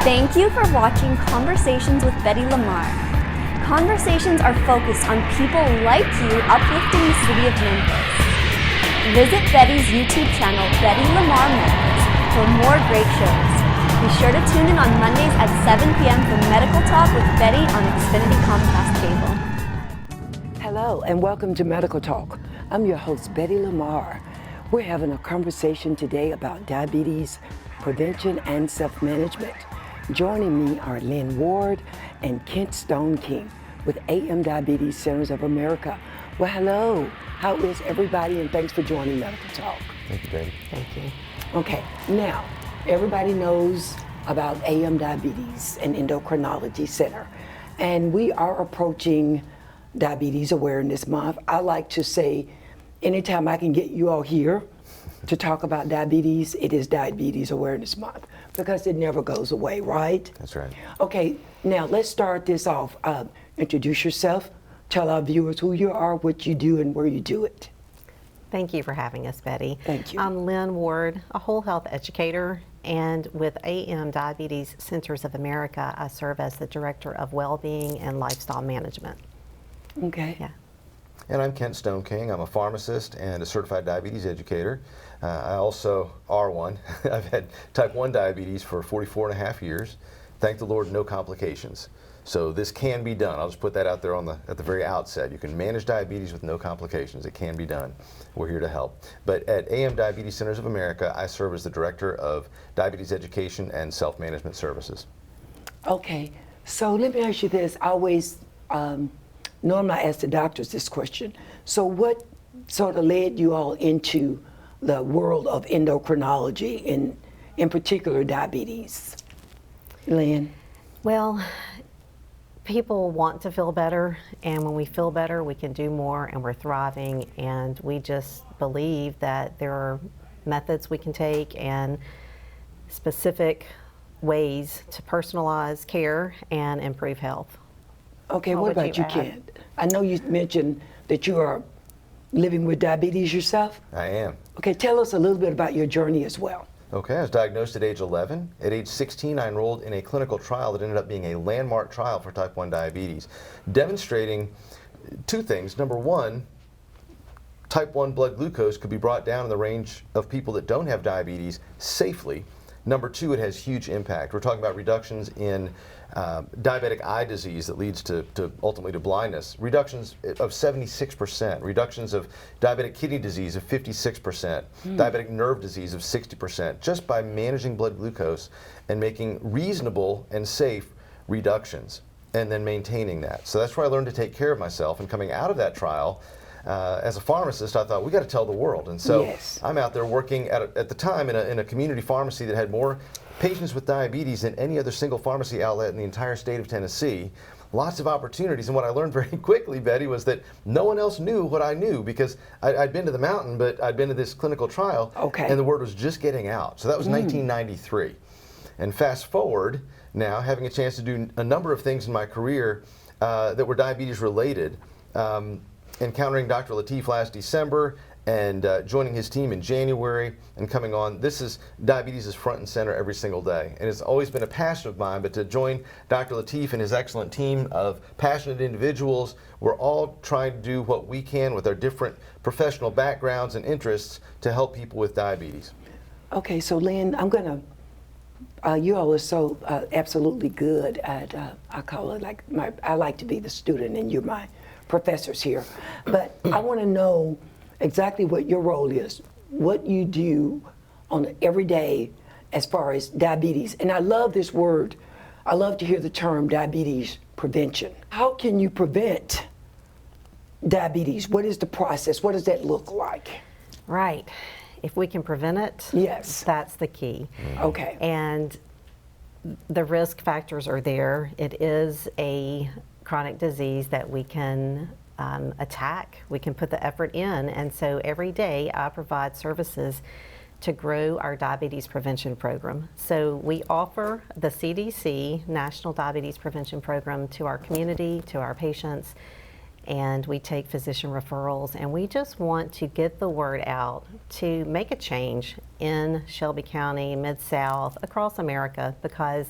Thank you for watching Conversations with Betty LaMarr. Conversations are focused on people like you uplifting the city of Memphis. Visit Betty's YouTube channel, Betty LaMarr Memphis, for more great shows. Be sure to tune in on Mondays at 7 p.m. for Medical Talk with Betty on Xfinity Comcast Cable. Hello and welcome to Medical Talk. I'm your host, Betty LaMarr. We're having a conversation today about diabetes prevention and self-management. Joining me are Lynn Ward and Kent Stoneking with AM Diabetes Centers of America. Well, hello. How is everybody? And thanks for joining Medical Talk. Thank you, Betty. Thank you. Okay, now, everybody knows about AM Diabetes and Endocrinology Center. And we are approaching Diabetes Awareness Month. I like to say, anytime I can get you all here to talk about diabetes, it is Diabetes Awareness Month because it never goes away, right? That's right. Okay, now let's start this off. Introduce yourself, tell our viewers who you are, what you do, and where you do it. Thank you for having us, Betty. Thank you. I'm Lynn Ward, a whole health educator, and with AM Diabetes Centers of America, I serve as the Director of Wellbeing and Lifestyle Management. Okay. Yeah. And I'm Kent Stoneking. I'm a pharmacist and a certified diabetes educator. I also are one. I've had type 1 diabetes for 44 and a half years. Thank the Lord, no complications. So this can be done. I'll just put that out there at the very outset. You can manage diabetes with no complications. It can be done. We're here to help. But at AM Diabetes Centers of America, I serve as the Director of Diabetes Education and Self-Management Services. Okay, so let me ask you this. I always, normally I ask the doctors this question. So what sort of led you all into the world of endocrinology, in particular diabetes? Lynn? Well, people want to feel better, and when we feel better, we can do more, and we're thriving, and we just believe that there are methods we can take and specific ways to personalize care and improve health. Okay, what about you, Kent? I know you mentioned that you are living with diabetes yourself. I am. Okay, tell us a little bit about your journey as well. Okay, I was diagnosed at age 11. At age 16, I enrolled in a clinical trial that ended up being a landmark trial for type 1 diabetes, demonstrating two things. Number one, type 1 blood glucose could be brought down in the range of people that don't have diabetes safely. Number two, it has huge impact. We're talking about reductions in diabetic eye disease that leads to ultimately to blindness, reductions of 76%, reductions of diabetic kidney disease of 56%, diabetic nerve disease of 60%, just by managing blood glucose and making reasonable and safe reductions and then maintaining that. So that's where I learned to take care of myself, and coming out of that trial, as a pharmacist, I thought, we got to tell the world. And so yes. I'm out there working at the time in a community pharmacy that had more patients with diabetes than any other single pharmacy outlet in the entire state of Tennessee. Lots of opportunities. And what I learned very quickly, Betty, was that no one else knew what I knew, because I'd been to the mountain, but I'd been to this clinical trial, and the word was just getting out. So that was 1993. And fast forward now, having a chance to do a number of things in my career that were diabetes related. Encountering Dr. Lateef last December and joining his team in January and coming on. Diabetes is front and center every single day. And it's always been a passion of mine, but to join Dr. Lateef and his excellent team of passionate individuals, we're all trying to do what we can with our different professional backgrounds and interests to help people with diabetes. Okay, so Lynn, I'm gonna, you all are so absolutely good at, I call it like, I like to be the student and you're my professors here, but I want to know exactly what your role is, what you do on every day as far as diabetes. And I love this word. I love to hear the term diabetes prevention. How can you prevent diabetes? What is the process? What does that look like? Right. If we can prevent it, yes, that's the key. Okay. And the risk factors are there. It is a chronic disease that we can attack, we can put the effort in, and so every day I provide services to grow our diabetes prevention program. So we offer the CDC National Diabetes Prevention Program to our community, to our patients, and we take physician referrals, and we just want to get the word out to make a change in Shelby County, Mid-South, across America, because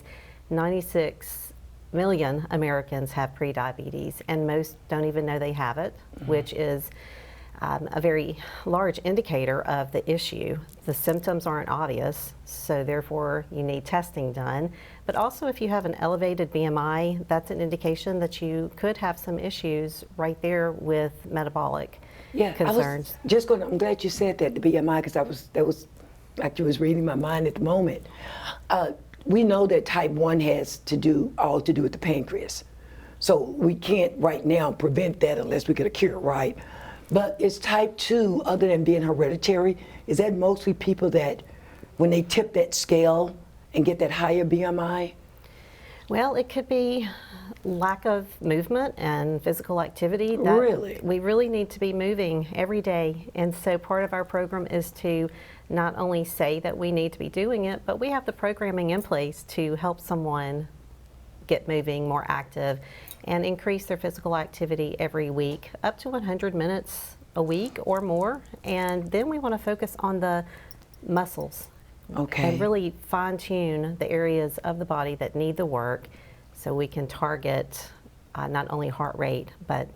96 million Americans have prediabetes, and most don't even know they have it, which is a very large indicator of the issue. The symptoms aren't obvious, so therefore you need testing done. But also if you have an elevated BMI, that's an indication that you could have some issues right there with metabolic concerns. I'm glad you said that, the BMI, because that was like you was reading my mind at the moment. We know that type 1 has all to do with the pancreas. So we can't right now prevent that unless we get a cure, right? But is type 2, other than being hereditary, is that mostly people that when they tip that scale and get that higher BMI? Well, it could be lack of movement and physical activity. Really? We really need to be moving every day. And so part of our program is to not only say that we need to be doing it, but we have the programming in place to help someone get moving, more active, and increase their physical activity every week, up to 100 minutes a week or more. And then we want to focus on the muscles. Okay. And really fine tune the areas of the body that need the work so we can target not only heart rate, but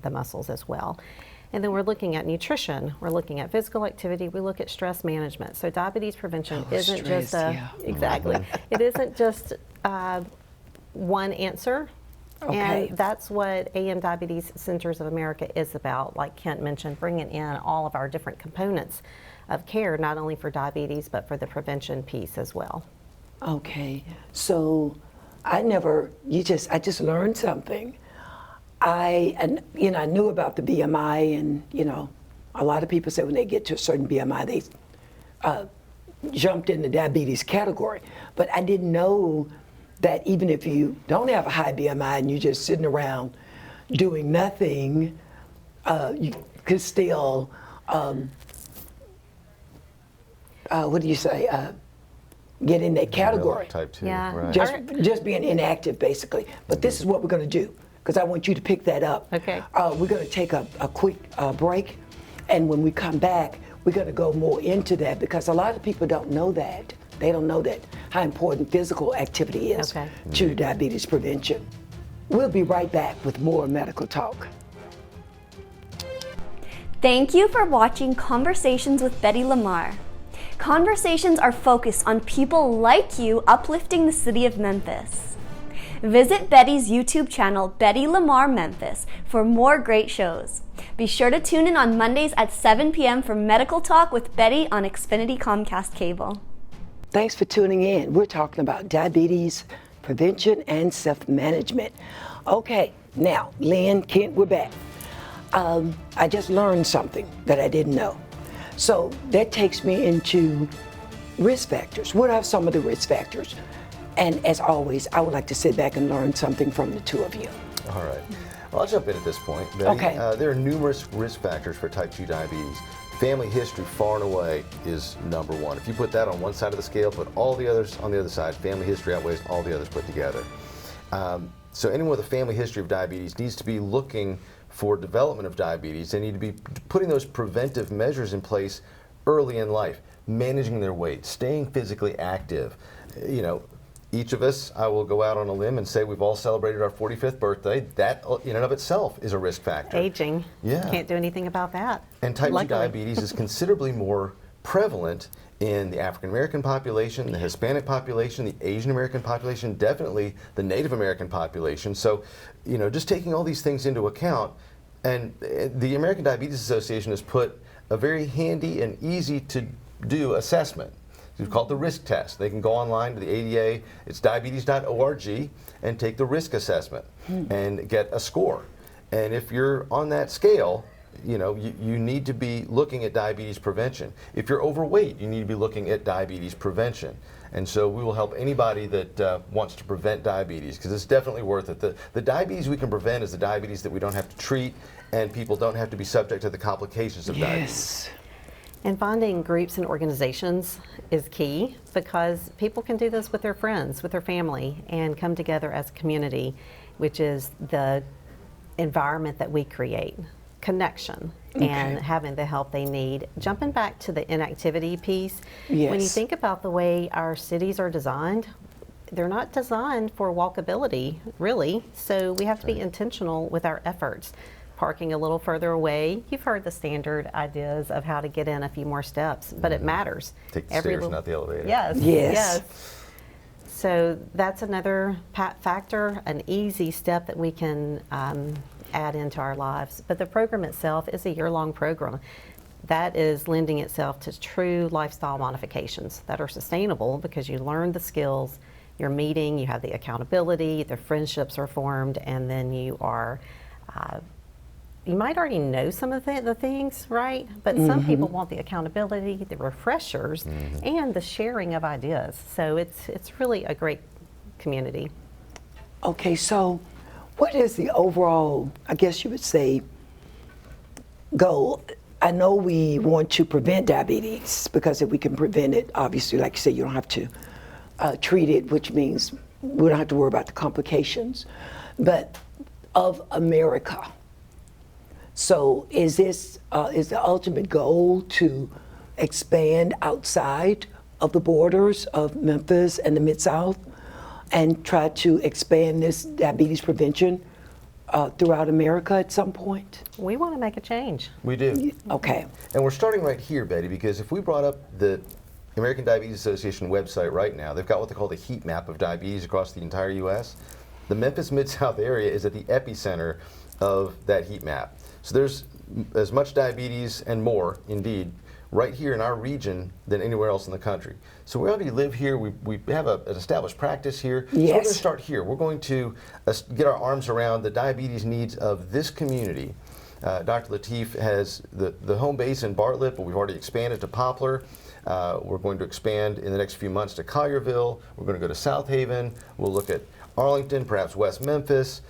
the muscles as well. And then we're looking at nutrition, we're looking at physical activity, we look at stress management. So diabetes prevention isn't stress, just exactly, it isn't just one answer. Okay. And that's what AM Diabetes Centers of America is about, like Kent mentioned, bringing in all of our different components of care, not only for diabetes, but for the prevention piece as well. Okay, so I just learned something. I knew about the BMI, and a lot of people say when they get to a certain BMI, they jumped in the diabetes category. But I didn't know that even if you don't have a high BMI and you're just sitting around doing nothing, you could still, get in that category. Type 2, Yeah. right. Just being inactive, basically. But this is what we're going to do, because I want you to pick that up. Okay. We're going to take a quick break, and when we come back, we're going to go more into that, because a lot of people don't know that. They don't know that how important physical activity is to diabetes prevention. We'll be right back with more medical talk. Thank you for watching Conversations with Betty LaMarr. Conversations are focused on people like you uplifting the city of Memphis. Visit Betty's YouTube channel, Betty LaMarr Memphis, for more great shows. Be sure to tune in on Mondays at 7 p.m. for Medical Talk with Betty on Xfinity Comcast Cable. Thanks for tuning in. We're talking about diabetes prevention and self-management. Okay, now, Lynn, Kent, we're back. I just learned something that I didn't know. So that takes me into risk factors. What are some of the risk factors? And as always, I would like to sit back and learn something from the two of you. All right. Well, I'll jump in at this point, Betty. Okay. There are numerous risk factors for type 2 diabetes. Family history, far and away, is number one. If you put that on one side of the scale, put all the others on the other side, family history outweighs all the others put together. So anyone with a family history of diabetes needs to be looking for development of diabetes. They need to be putting those preventive measures in place early in life, managing their weight, staying physically active. Each of us, I will go out on a limb and say we've all celebrated our 45th birthday. That in and of itself is a risk factor. Aging. Yeah. Can't do anything about that. And type 2 Luckily. diabetes is considerably more prevalent in the African American population, the Hispanic population, the Asian American population, definitely the Native American population. So, just taking all these things into account, and the American Diabetes Association has put a very handy and easy to do assessment. It's called the risk test. They can go online to the ADA, it's diabetes.org, and take the risk assessment and get a score. And if you're on that scale, you need to be looking at diabetes prevention. If you're overweight, you need to be looking at diabetes prevention. And so we will help anybody that wants to prevent diabetes, because it's definitely worth it. The diabetes we can prevent is the diabetes that we don't have to treat, and people don't have to be subject to the complications of diabetes. And finding groups and organizations is key, because people can do this with their friends, with their family, and come together as a community, which is the environment that we create. Connection and having the help they need. Jumping back to the inactivity piece, when you think about the way our cities are designed, they're not designed for walkability, really. So we have to be intentional with our efforts. Parking a little further away. You've heard the standard ideas of how to get in a few more steps, but it matters. Take the stairs, not the elevator. Yes. Yes. So that's another factor, an easy step that we can add into our lives. But the program itself is a year-long program that is lending itself to true lifestyle modifications that are sustainable because you learn the skills, you're meeting, you have the accountability, the friendships are formed, and then you are, you might already know some of the things, right? But some people want the accountability, the refreshers, and the sharing of ideas. So it's really a great community. Okay, so what is the overall, I guess you would say, goal? I know we want to prevent diabetes because if we can prevent it, obviously, like you said, you don't have to treat it, which means we don't have to worry about the complications. But of America, so is this is the ultimate goal to expand outside of the borders of Memphis and the Mid-South and try to expand this diabetes prevention throughout America at some point? We want to make a change. We do. Okay. And we're starting right here, Betty, because if we brought up the American Diabetes Association website right now, they've got what they call the heat map of diabetes across the entire U.S. The Memphis Mid-South area is at the epicenter of that heat map. So there's as much diabetes and more, indeed, right here in our region than anywhere else in the country. So we already live here. We have an established practice here. So we're going to start here. We're going to get our arms around the diabetes needs of this community. Dr. Lateef has the home base in Bartlett, but we've already expanded to Poplar. We're going to expand in the next few months to Collierville. We're going to go to South Haven. We'll look at Arlington, perhaps West Memphis,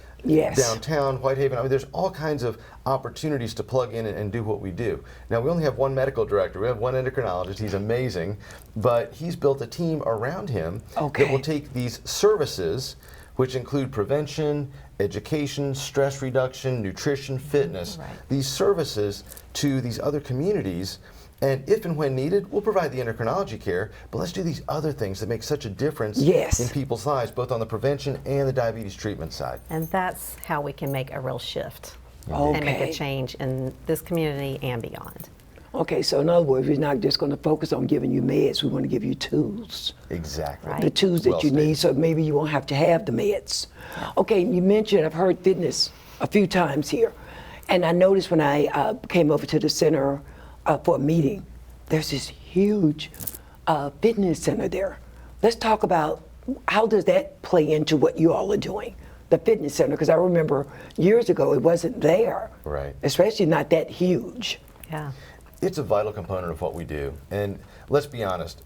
downtown, Whitehaven. I mean, there's all kinds of opportunities to plug in and do what we do. Now, we only have one medical director. We have one endocrinologist. He's amazing. But he's built a team around him that will take these services, which include prevention, education, stress reduction, nutrition, fitness, these services to these other communities. And if and when needed, we'll provide the endocrinology care, but let's do these other things that make such a difference in people's lives, both on the prevention and the diabetes treatment side. And that's how we can make a real shift and make a change in this community and beyond. Okay, so in other words, we're not just going to focus on giving you meds, we want to give you tools. Exactly. The tools that you need, so maybe you won't have to have the meds. Okay, you mentioned, I've heard fitness a few times here, and I noticed when I came over to the center for a meeting, there's this huge fitness center there. Let's talk about how does that play into what you all are doing, the fitness center, because I remember years ago it wasn't there, especially not that huge. Yeah. It's a vital component of what we do. And let's be honest,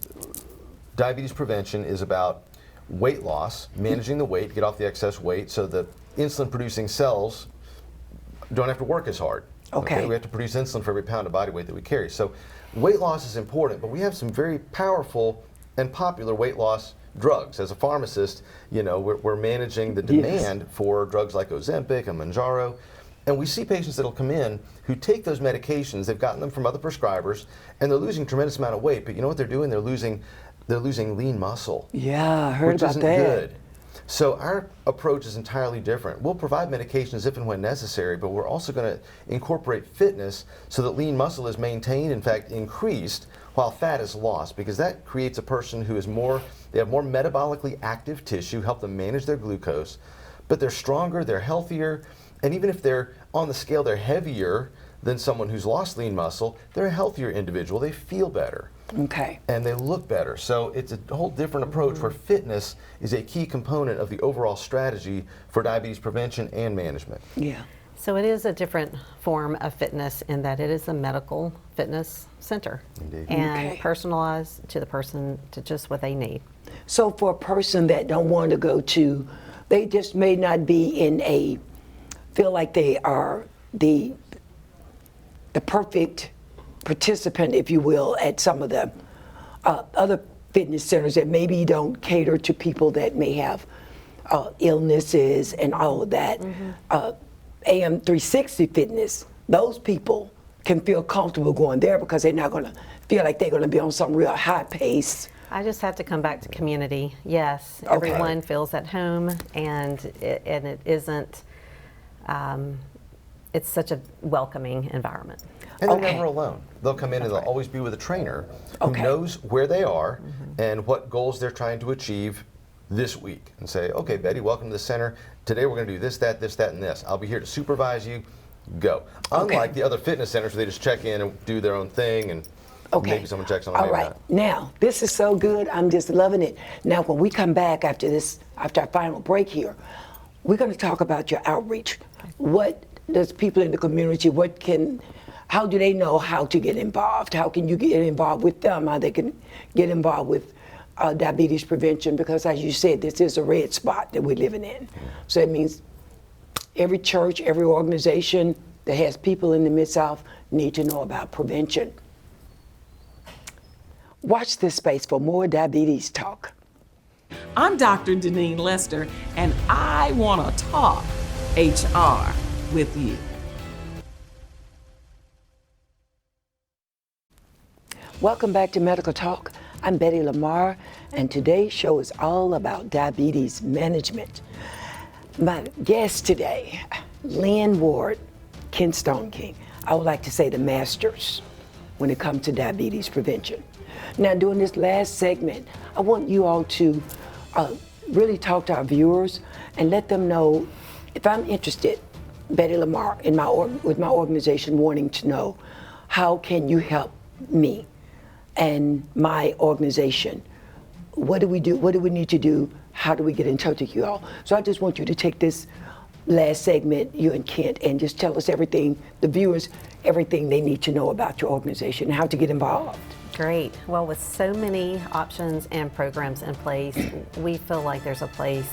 diabetes prevention is about weight loss, managing the weight, get off the excess weight so the insulin producing cells don't have to work as hard. Okay. We have to produce insulin for every pound of body weight that we carry. So weight loss is important, but we have some very powerful and popular weight loss drugs. As a pharmacist, you know, we're managing the demand for drugs like Ozempic and Mounjaro. And we see patients that'll come in who take those medications, they've gotten them from other prescribers, and they're losing a tremendous amount of weight, but you know what they're doing? They're losing lean muscle. Yeah, I heard which about isn't that. Good. So our approach is entirely different. We'll provide medications if and when necessary, but we're also going to incorporate fitness so that lean muscle is maintained, in fact increased, while fat is lost, because that creates a person who is they have more metabolically active tissue, help them manage their glucose, but they're stronger, they're healthier, and even if they're on the scale, they're heavier than someone who's lost lean muscle, they're a healthier individual, they feel better. Okay. And they look better. So it's a whole different approach where fitness is a key component of the overall strategy for diabetes prevention and management. Yeah. So it is a different form of fitness in that it is a medical fitness center. Indeed. And personalized to the person, to just what they need. So for a person that don't want to go to, they just may not be feel like they are the perfect participant, if you will, at some of the other fitness centers that maybe don't cater to people that may have illnesses and all of that. AM 360 Fitness, those people can feel comfortable going there because they're not going to feel like they're going to be on some real high pace I just have to come back to community. Yes, Okay. everyone feels at home, and it isn't. It's such a welcoming environment. And they're Okay. never alone. They'll come in and they'll always be with a trainer who Okay. knows where they are and what goals they're trying to achieve this week. And say, okay, Betty, welcome to the center. Today we're going to do this, that, and this. I'll be here to supervise you. Go. Okay. Unlike the other fitness centers where they just check in and do their own thing, and Okay. maybe someone checks on them. All maybe right. not. Now, this is so good. I'm just loving it. Now, when we come back after our final break here, we're going to talk about your outreach. What does people in the community, how do they know how to get involved? How can you get involved with them? How they can get involved with diabetes prevention? Because as you said, this is a red spot that we're living in. So it means every church, every organization that has people in the Mid-South need to know about prevention. Watch this space for more diabetes talk. I'm Dr. Deneen Lester, and I want to talk HR with you. Welcome back to Medical Talk. I'm Betty LaMarr, and today's show is all about diabetes management. My guest today, Lynn Ward, Ken Stoneking. I would like to say the masters when it comes to diabetes prevention. Now, during this last segment, I want you all to really talk to our viewers and let them know if I'm interested, Betty LaMarr, with my organization, wanting to know how can you help me and my organization. What do we do? What do we need to do? How do we get in touch with you all? So I just want you to take this last segment, you and Kent, and just tell us everything, the viewers, everything they need to know about your organization and how to get involved. Great. Well, with so many options and programs in place, we feel like there's a place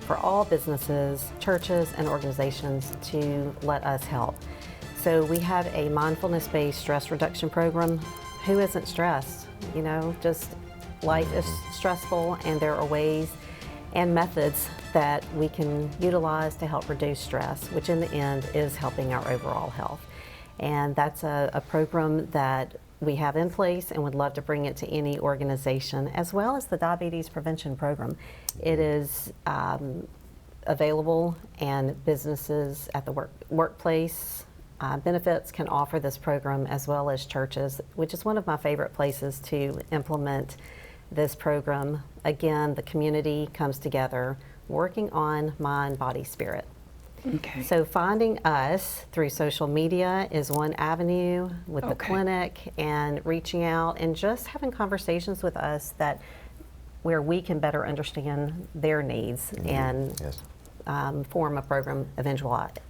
for all businesses, churches, and organizations to let us help. So we have a mindfulness-based stress reduction program. Who isn't stressed? You know, just life is stressful, and there are ways and methods that we can utilize to help reduce stress, which in the end is helping our overall health. And that's a program that we have in place and would love to bring it to any organization, as well as the diabetes prevention program. It is available, and businesses at the workplace benefits can offer this program, as well as churches, which is one of my favorite places to implement this program. Again, the community comes together working on mind, body, spirit. Okay. So finding us through social media is one avenue, with the clinic, and reaching out and just having conversations with us where we can better understand their needs and Yes. form a program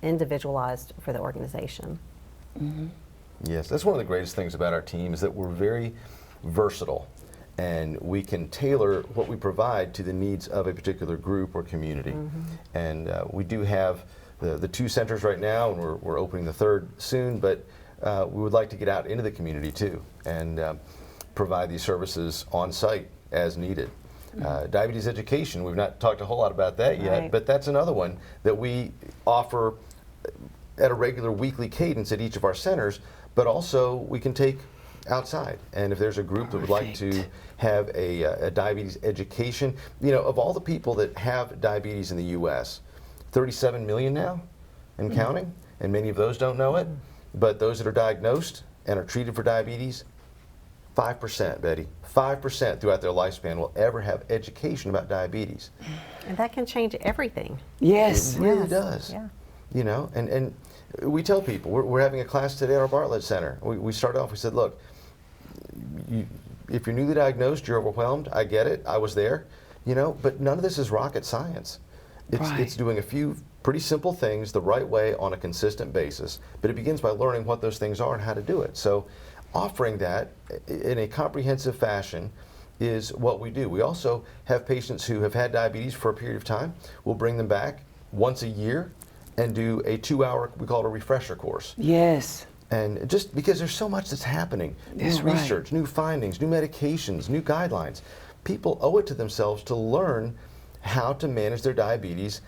individualized for the organization. Yes, that's one of the greatest things about our team is that we're very versatile, and we can tailor what we provide to the needs of a particular group or community. And we do have the 2 centers right now, and we're opening the 3rd soon, but we would like to get out into the community too and provide these services on site as needed. Diabetes education, we've not talked a whole lot about that yet, Right. but that's another one that we offer at a regular weekly cadence at each of our centers, but also we can take outside. And if there's a group that would like to have a diabetes education, you know, of all the people that have diabetes in the U.S., 37 million now and counting, and many of those don't know it, but those that are diagnosed and are treated for diabetes, 5%, Betty, 5% throughout their lifespan will ever have education about diabetes. And that can change everything. Yes. It really does. Yeah. You know, and we tell people, we're having a class today at our Bartlett Center. We started off, we said, look, if you're newly diagnosed, you're overwhelmed, I get it, I was there, you know, but none of this is rocket science. It's doing a few pretty simple things the right way on a consistent basis, but it begins by learning what those things are and how to do it. So offering that in a comprehensive fashion is what we do. We also have patients who have had diabetes for a period of time. We'll bring them back once a year and do a 2-hour, we call it a refresher course. Yes. And just because there's so much that's happening, That's new right. research, new findings, new medications, new guidelines, people owe it to themselves to learn how to manage their diabetes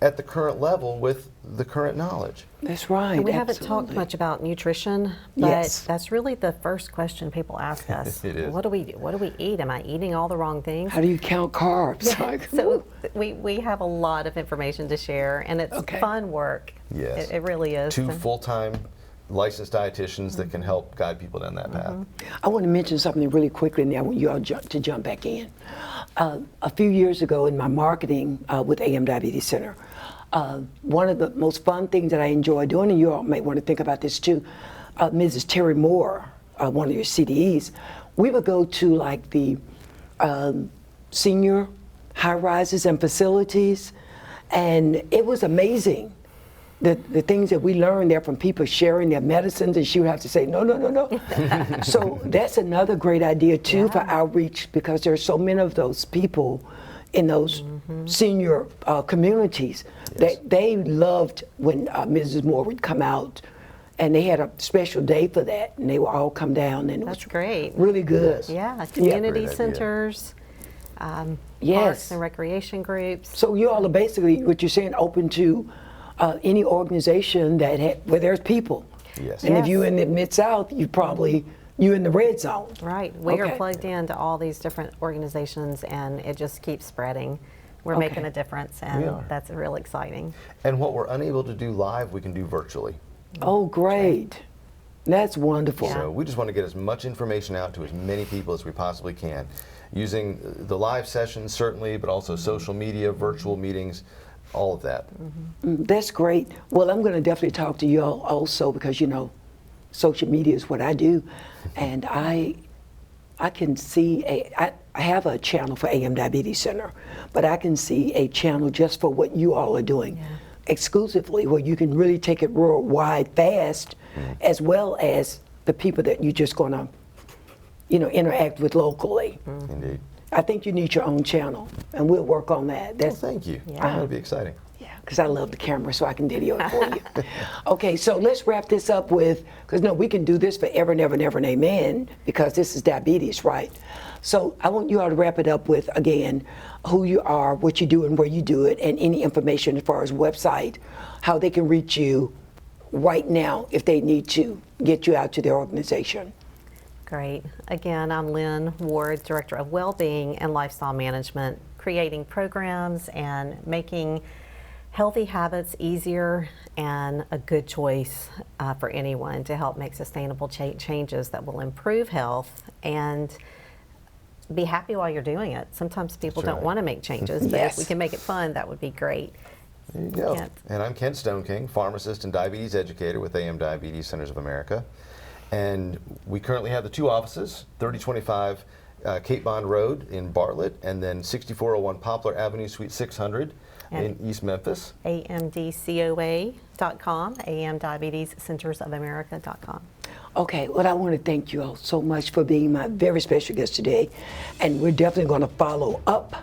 at the current level with the current knowledge. That's right. And we haven't talked absolutely. much about nutrition, but Yes. that's really the first question people ask us. It is. What do we eat? Am I eating all the wrong things? How do you count carbs? Like, So we have a lot of information to share, and it's Okay. fun work. Yes. It really is. 2 full-time licensed dietitians that can help guide people down that path. I want to mention something really quickly, and I want you all to jump back in. A few years ago in my marketing with AM Diabetes Center, one of the most fun things that I enjoy doing, and you all may want to think about this too, Mrs. Terry Moore, one of your CDEs, we would go to like the senior high-rises and facilities, and it was amazing. The things that we learned there from people sharing their medicines, and she would have to say, no, no, no, no. So that's another great idea too for outreach, because there are so many of those people in those senior communities that they loved when Mrs. Moore would come out, and they had a special day for that, and they would all come down, and it That's was great. really good. Yeah, community Great idea. centers, Yes. parks and recreation groups. So you all are basically, what you're saying, open to any organization that where there's people. Yes. And if Yes. you're in the Mid-South, you're in the red zone. Right. We are Okay. plugged into all these different organizations, and it just keeps spreading. We're Okay. making a difference, We and are. that's real exciting. And what we're unable to do live, we can do virtually. Oh, great. That's wonderful. So we just want to get as much information out to as many people as we possibly can, using the live sessions certainly, but also social media, virtual meetings, all of that. That's great. Well, I'm going to definitely talk to you all also, because, you know, social media is what I do. And I can see, I have a channel for AM Diabetes Center, but I can see a channel just for what you all are doing exclusively, where you can really take it worldwide fast, as well as the people that you're just going to, you know, interact with locally. Indeed. I think you need your own channel, and we'll work on that. Well, That's, thank you. Yeah. That would be exciting. yeah, because I love the camera, so I can video it for you. Okay, so let's wrap this up with, because no, we can do this forever and ever and ever and amen, because this is diabetes, right? So I want you all to wrap it up with, again, who you are, what you do, and where you do it, and any information as far as website, how they can reach you right now if they need to get you out to their organization. Great. Again, I'm Lynn Ward, Director of Wellbeing and Lifestyle Management, creating programs and making healthy habits easier and a good choice for anyone to help make sustainable changes that will improve health and be happy while you're doing it. Sometimes people That's don't right. want to make changes, but Yes. if we can make it fun, that would be great. There you go. Kent. And I'm Kent Stoneking, pharmacist and diabetes educator with AM Diabetes Centers of America. And we currently have the 2 offices, 3025 Cape Bond Road in Bartlett, and then 6401 Poplar Avenue, Suite 600 in East Memphis. amdcoa.com, amdiabetescentersofamerica.com. Okay, well, I want to thank you all so much for being my very special guest today. And we're definitely going to follow up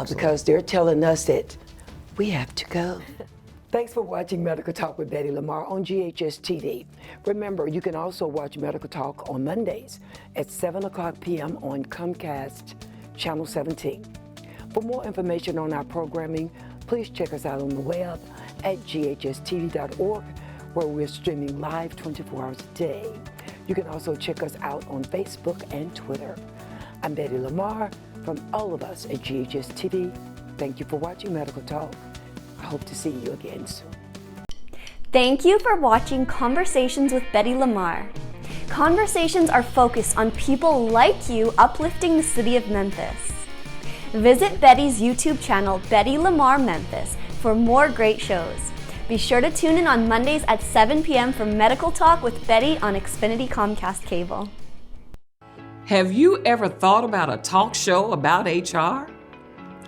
because they're telling us that we have to go. Thanks for watching Medical Talk with Betty LaMarr on GHS TV. Remember, you can also watch Medical Talk on Mondays at 7:00 p.m. on Comcast Channel 17. For more information on our programming, please check us out on the web at ghstv.org, where we're streaming live 24 hours a day. You can also check us out on Facebook and Twitter. I'm Betty LaMarr from all of us at GHS TV. Thank you for watching Medical Talk. I hope to see you again soon. Thank you for watching Conversations with Betty LaMarr. Conversations are focused on people like you uplifting the city of Memphis. Visit Betty's YouTube channel, Betty LaMarr Memphis, for more great shows. Be sure to tune in on Mondays at 7 p.m. for Medical Talk with Betty on Xfinity Comcast Cable. Have you ever thought about a talk show about HR?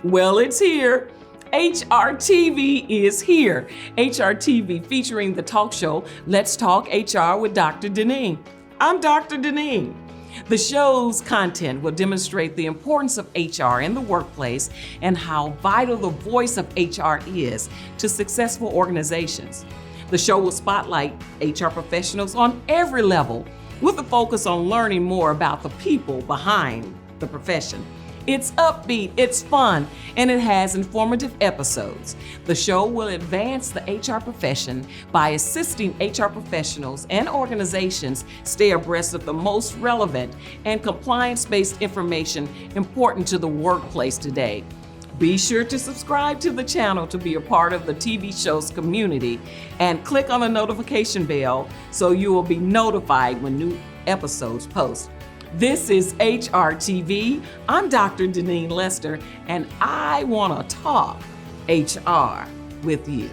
Well, it's here. HR TV is here. HR TV featuring the talk show Let's Talk HR with Dr. Deneen. I'm Dr. Deneen. The show's content will demonstrate the importance of HR in the workplace and how vital the voice of HR is to successful organizations. The show will spotlight HR professionals on every level with a focus on learning more about the people behind the profession. It's upbeat, it's fun, and it has informative episodes. The show will advance the HR profession by assisting HR professionals and organizations stay abreast of the most relevant and compliance-based information important to the workplace today. Be sure to subscribe to the channel to be a part of the TV show's community and click on the notification bell so you will be notified when new episodes post. This is HRTV. I'm Dr. Deneen Lester, and I want to talk HR with you.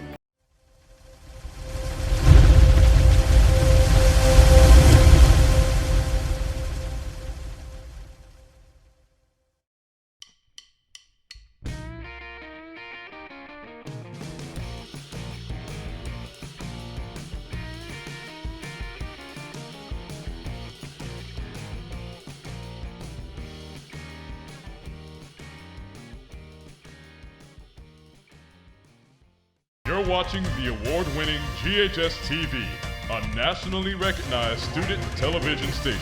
You're watching the award-winning GHS TV, a nationally recognized student television station.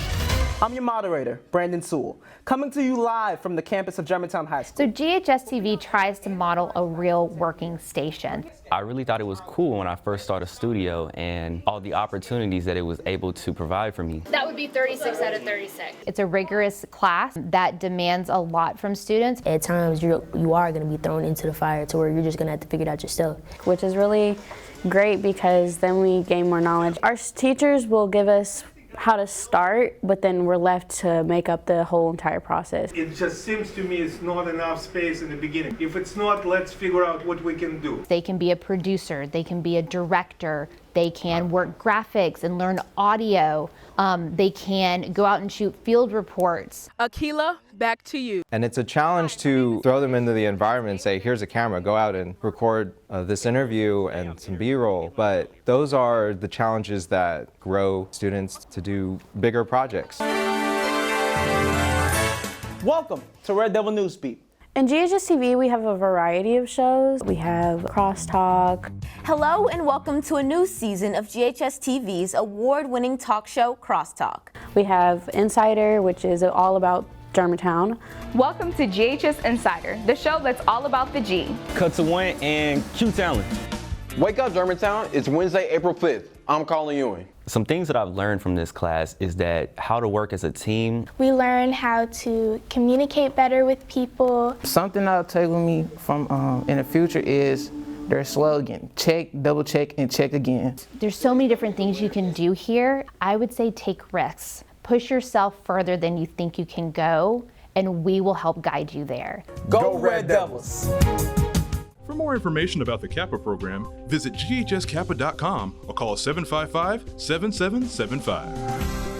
I'm your moderator, Brandon Sewell, coming to you live from the campus of Germantown High School. So GHS TV tries to model a real working station. I really thought it was cool when I first started studio and all the opportunities that it was able to provide for me. That would be 36 out of 36. It's a rigorous class that demands a lot from students. At times you are going to be thrown into the fire to where you're just going to have to figure it out yourself. Which is really great because then we gain more knowledge. Our teachers will give us how to start, but then we're left to make up the whole entire process. It just seems to me it's not enough space in the beginning. If it's not, let's figure out what we can do. They can be a producer, they can be a director, they can work graphics and learn audio, they can go out and shoot field reports. Akila, back to you. And it's a challenge to throw them into the environment and say, here's a camera, go out and record this interview and some B-roll. But those are the challenges that grow students to do bigger projects. Welcome to Red Devil Newsbeat. In GHS TV, we have a variety of shows. We have Crosstalk. Hello and welcome to a new season of GHS TV's award-winning talk show, Crosstalk. We have Insider, which is all about Germantown. Welcome to GHS Insider, the show that's all about the G. Cut to one and Q Talent. Wake up, Germantown. It's Wednesday, April 5th. I'm Colin Ewing. Some things that I've learned from this class is that how to work as a team. We learn how to communicate better with people. Something I'll take with me from in the future is their slogan, check, double check, and check again. There's so many different things you can do here. I would say take risks. Push yourself further than you think you can go, and we will help guide you there. Go Red Devils! For more information about the Kappa program, visit ghskappa.com or call 755-7775.